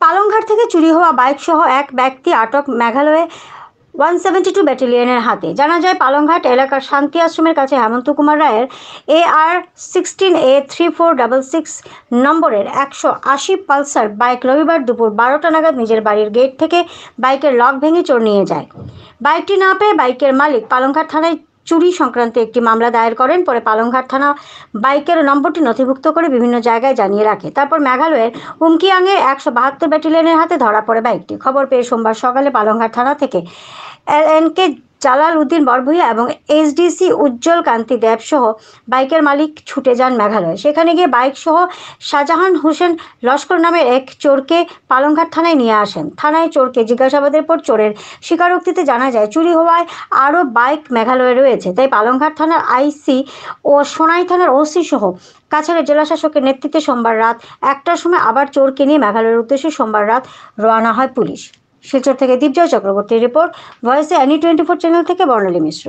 পালংঘাট থেকে চুরি হওয়া বাইক সহ এক ব্যক্তি আটক মেঘালয়ে 172 ব্যাটালিয়নের হাতে। জানা যায়, পালংঘাট এলাকার শান্তি আশ্রমের কাছে হেমন্ত কুমার রায়ের AR-16A3466 নম্বরের 180 পালসার বাইক রবিবার দুপুর 12টা নাগাদ নিজের বাড়ির গেট থেকে বাইকের লক ভেঙে চোর নিয়ে যায়। বাইকটি না পেয়ে বাইকের মালিক পালংঘাট থানায় চুরি সংক্রান্ত একটি মামলা দায়ের করেন। পরে পালংঘাট থানা বাইকের নম্বরটি নথিভুক্ত করে বিভিন্ন জায়গায় জানিয়ে রাখে। তারপর মেঘালয়ের উমকিয়াংয়ের 172 ব্যাটালিয়নের হাতে ধরা পড়ে বাইকটি। খবর পেয়ে সোমবার সকালে পালংঘাট থানা থেকে LNK জালাল উদ্দিন বরভূঁইয়া এবং SDC উজ্জ্বল কান্তি দেব সহ বাইকের মালিক ছুটে যান মেঘালয়। সেখানে গিয়ে বাইক সহ শাহজাহান হোসেন লস্কর নামের এক চোরকে পালংঘাট থানায় নিয়ে আসেন। থানায় চোরকে জিজ্ঞাসাবাদের পর চোরের স্বীকারোক্তিতে জানা যায়, চুরি হওয়ায় আরও বাইক মেঘালয়ে রয়েছে। তাই পালংঘাট থানার IC ও সোনাই থানার OC সহ কাছাড়ের জেলাশাসকের নেতৃত্বে সোমবার রাত 1টার সময় আবার চোরকে নিয়ে মেঘালয়ের উদ্দেশ্যে সোমবার রাত রওনা হয় পুলিশ। শিলচর থেকে দীপজয় চক্রবর্তীর রিপোর্ট, ভয়েসে NE24 চ্যানেল থেকে বর্ণালী মিশ্র।